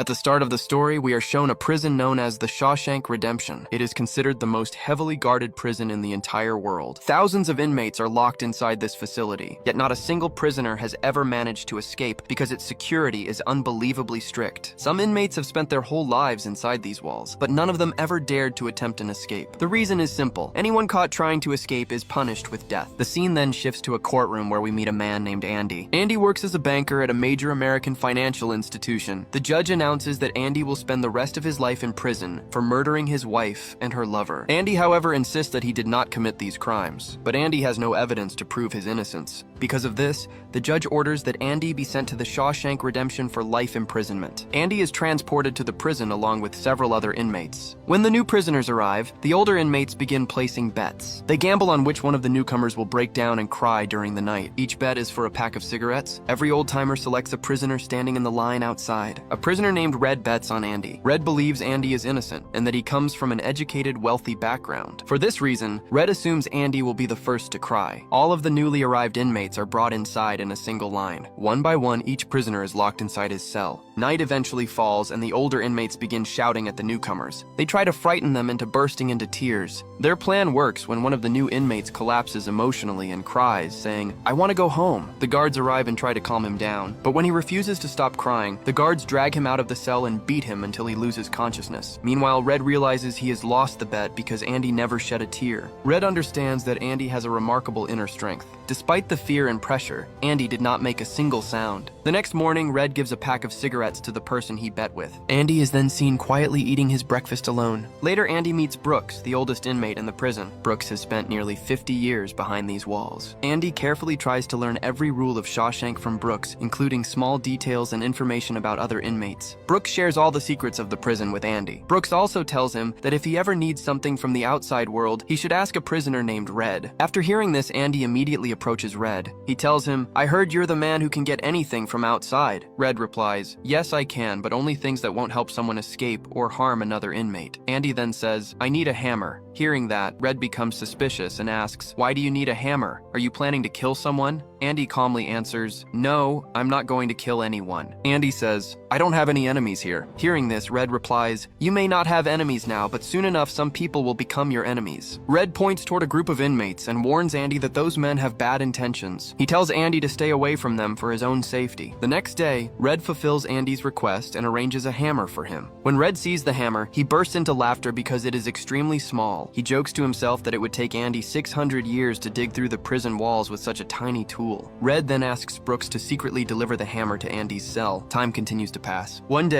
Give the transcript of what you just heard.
At the start of the story, we are shown a prison known as the Shawshank Redemption. It is considered the most heavily guarded prison in the entire world. Thousands of inmates are locked inside this facility, yet not a single prisoner has ever managed to escape because its security is unbelievably strict. Some inmates have spent their whole lives inside these walls, but none of them ever dared to attempt an escape. The reason is simple. Anyone caught trying to escape is punished with death. The scene then shifts to a courtroom where we meet a man named Andy. Andy works as a banker at a major American financial institution. The judge announces that Andy will spend the rest of his life in prison for murdering his wife and her lover. Andy, however, insists that he did not commit these crimes, but Andy has no evidence to prove his innocence. Because of this, the judge orders that Andy be sent to the Shawshank Redemption for life imprisonment. Andy is transported to the prison along with several other inmates. When the new prisoners arrive, the older inmates begin placing bets. They gamble on which one of the newcomers will break down and cry during the night. Each bet is for a pack of cigarettes. Every old-timer selects a prisoner standing in the line outside. A prisoner named Red bets on Andy. Red believes Andy is innocent and that he comes from an educated, wealthy background. For this reason, Red assumes Andy will be the first to cry. All of the newly arrived inmates are brought inside in a single line. One by one, each prisoner is locked inside his cell. Night eventually falls and the older inmates begin shouting at the newcomers. They try to frighten them into bursting into tears. Their plan works when one of the new inmates collapses emotionally and cries, saying, "I want to go home." The guards arrive and try to calm him down, but when he refuses to stop crying, the guards drag him out of the cell and beat him until he loses consciousness. Meanwhile, Red realizes he has lost the bet because Andy never shed a tear. Red understands that Andy has a remarkable inner strength. Despite the fear and pressure, Andy did not make a single sound. The next morning, Red gives a pack of cigarettes to the person he bet with. Andy is then seen quietly eating his breakfast alone. Later, Andy meets Brooks, the oldest inmate in the prison. Brooks has spent nearly 50 years behind these walls. Andy carefully tries to learn every rule of Shawshank from Brooks, including small details and information about other inmates. Brooks shares all the secrets of the prison with Andy. Brooks also tells him that if he ever needs something from the outside world, he should ask a prisoner named Red. After hearing this, Andy immediately approaches Red. He tells him, "I heard you're the man who can get anything from outside." Red replies, "Yes, I can, but only things that won't help someone escape or harm another inmate." Andy then says, "I need a hammer." Hearing that, Red becomes suspicious and asks, "Why do you need a hammer? Are you planning to kill someone?" Andy calmly answers, "No, I'm not going to kill anyone." Andy says, "I don't have any enemies here." Hearing this, Red replies, "You may not have enemies now, but soon enough some people will become your enemies." Red points toward a group of inmates and warns Andy that those men have bad intentions. He tells Andy to stay away from them for his own safety. The next day, Red fulfills Andy's request and arranges a hammer for him. When Red sees the hammer, he bursts into laughter because it is extremely small. He jokes to himself that it would take Andy 600 years to dig through the prison walls with such a tiny tool. Red then asks Brooks to secretly deliver the hammer to Andy's cell. Time continues to pass. One day,